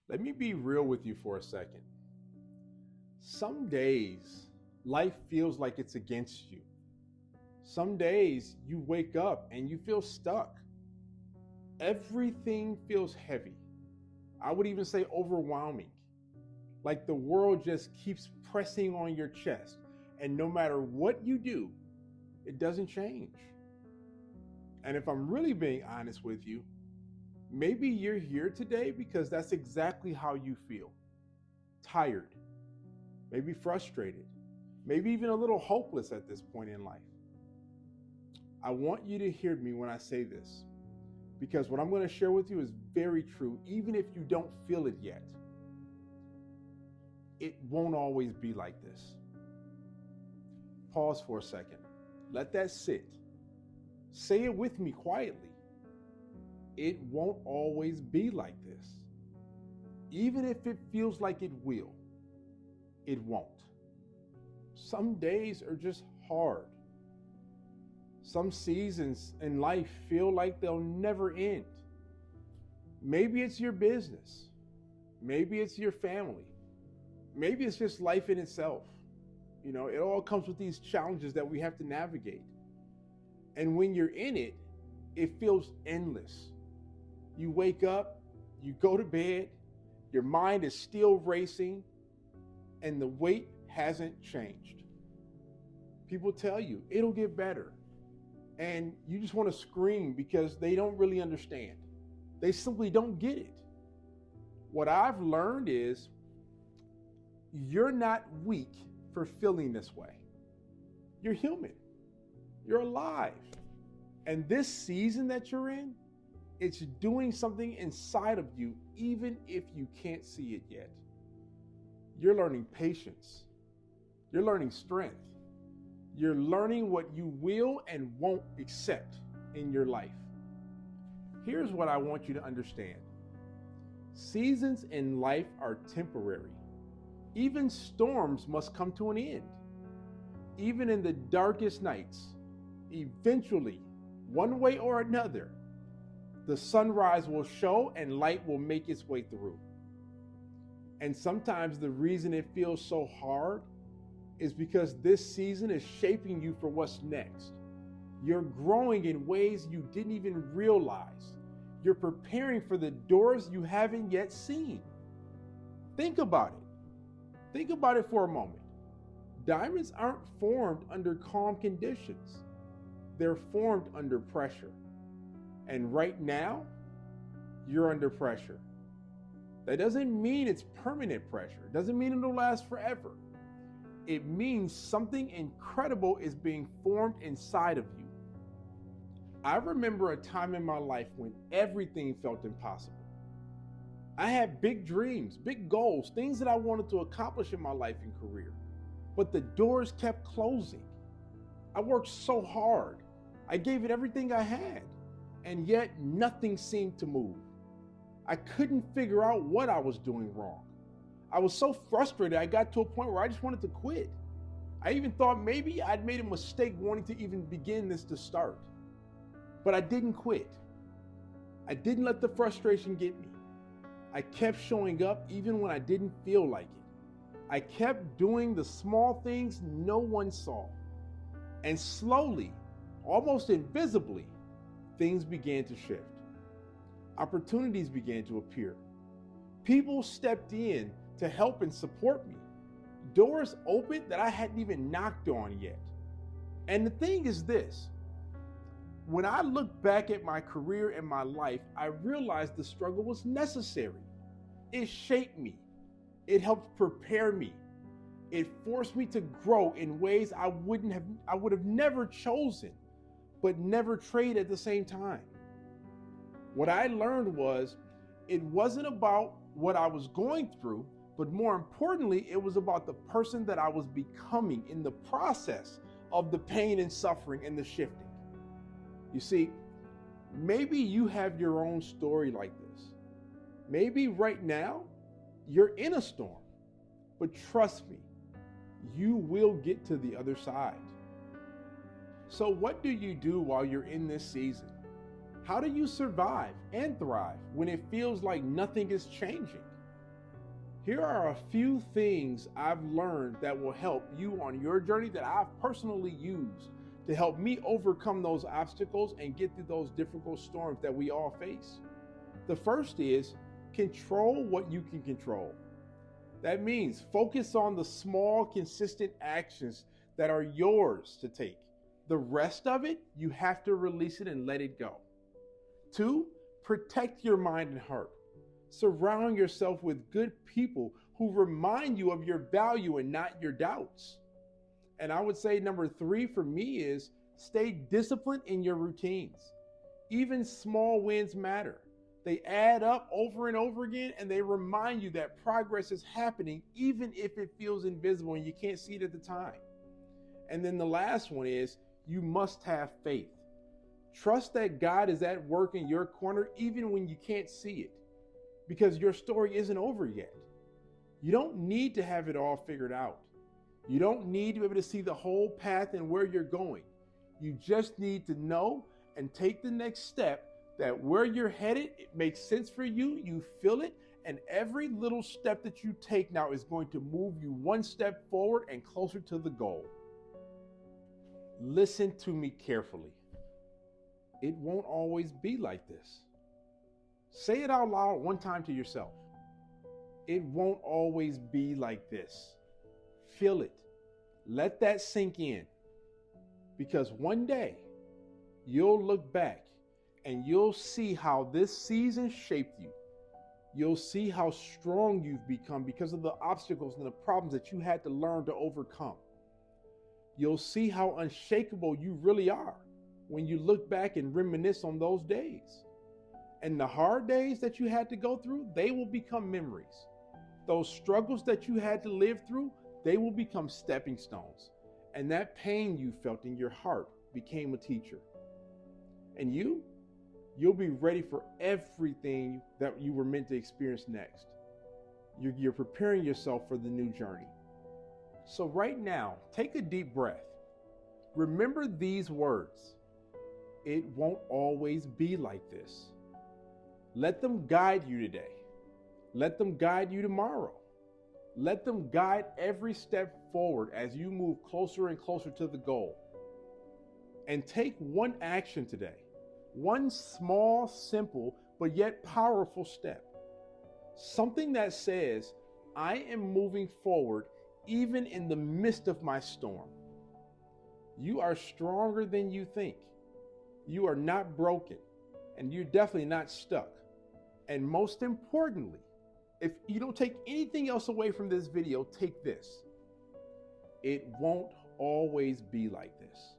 Let me be real with you for a second. Some days, life feels like it's against you. Some days, you wake up and you feel stuck. Everything feels heavy. I would even say overwhelming. Like the world just keeps pressing on your chest. And no matter what you do, it doesn't change. And if I'm really being honest with you, maybe you're here today because that's exactly how you feel. Tired, maybe frustrated, maybe even a little hopeless at this point in life. I want you to hear me when I say this, because what I'm going to share with you is very true, even if you don't feel it yet. It won't always be like this. Pause for a second. Let that sit. Say it with me quietly. It won't always be like this. Even if it feels like it will, it won't. Some days are just hard. Some seasons in life feel like they'll never end. Maybe it's your business. Maybe it's your family. Maybe it's just life in itself. You know, it all comes with these challenges that we have to navigate. And when you're in it, it feels endless. You wake up, you go to bed, your mind is still racing, and the weight hasn't changed. People tell you it'll get better. And you just want to scream because they don't really understand. They simply don't get it. What I've learned is you're not weak for feeling this way. You're human. You're alive. And this season that you're in, it's doing something inside of you, even if you can't see it yet. You're learning patience. You're learning strength. You're learning what you will and won't accept in your life. Here's what I want you to understand. Seasons in life are temporary. Even storms must come to an end. Even in the darkest nights, eventually, one way or another, the sunrise will show and light will make its way through. And sometimes the reason it feels so hard is because this season is shaping you for what's next. You're growing in ways you didn't even realize. You're preparing for the doors you haven't yet seen. Think about it. Think about it for a moment. Diamonds aren't formed under calm conditions. They're formed under pressure. And right now, you're under pressure. That doesn't mean it's permanent pressure. It doesn't mean it'll last forever. It means something incredible is being formed inside of you. I remember a time in my life when everything felt impossible. I had big dreams, big goals, things that I wanted to accomplish in my life and career, but the doors kept closing. I worked so hard. I gave it everything I had, and yet nothing seemed to move. I couldn't figure out what I was doing wrong. I was so frustrated, I got to a point where I just wanted to quit. I even thought maybe I'd made a mistake wanting to even begin this to start. But I didn't quit. I didn't let the frustration get me. I kept showing up even when I didn't feel like it. I kept doing the small things no one saw. And slowly, almost invisibly, things began to shift. Opportunities began to appear. People stepped in to help and support me. Doors opened that I hadn't even knocked on yet. And the thing is this, when I look back at my career and my life, I realized the struggle was necessary. It shaped me. It helped prepare me. It forced me to grow in ways I would have never chosen, but never traded at the same time. What I learned was it wasn't about what I was going through, but more importantly, it was about the person that I was becoming in the process of the pain and suffering and the shifting. You see, maybe you have your own story like this. Maybe right now you're in a storm, but trust me, you will get to the other side. So what do you do while you're in this season? How do you survive and thrive when it feels like nothing is changing? Here are a few things I've learned that will help you on your journey that I've personally used to help me overcome those obstacles and get through those difficult storms that we all face. The first is control what you can control. That means focus on the small, consistent actions that are yours to take. The rest of it, you have to release it and let it go. 2, protect your mind and heart. Surround yourself with good people who remind you of your value and not your doubts. And I would say number 3 for me is stay disciplined in your routines. Even small wins matter. They add up over and over again, and they remind you that progress is happening even if it feels invisible and you can't see it at the time. And then the last one is you must have faith. Trust that God is at work in your corner even when you can't see it, because your story isn't over yet. You don't need to have it all figured out. You don't need to be able to see the whole path and where you're going. You just need to know and take the next step, that where you're headed, it makes sense for you, you feel it, and every little step that you take now is going to move you one step forward and closer to the goal. Listen to me carefully. It won't always be like this. Say it out loud one time to yourself. It won't always be like this. Feel it. Let that sink in. Because one day, you'll look back and you'll see how this season shaped you. You'll see how strong you've become because of the obstacles and the problems that you had to learn to overcome. You'll see how unshakable you really are when you look back and reminisce on those days. And the hard days that you had to go through, they will become memories. Those struggles that you had to live through, they will become stepping stones. And that pain you felt in your heart became a teacher. And you'll be ready for everything that you were meant to experience next. You're preparing yourself for the new journey. So right now, take a deep breath. Remember these words. It won't always be like this. Let them guide you today. Let them guide you tomorrow. Let them guide every step forward as you move closer and closer to the goal. And take one action today. One small, simple, but yet powerful step. Something that says, I am moving forward even in the midst of my storm. You are stronger than you think. You are not broken, and you're definitely not stuck. And most importantly, if you don't take anything else away from this video, take this. It won't always be like this.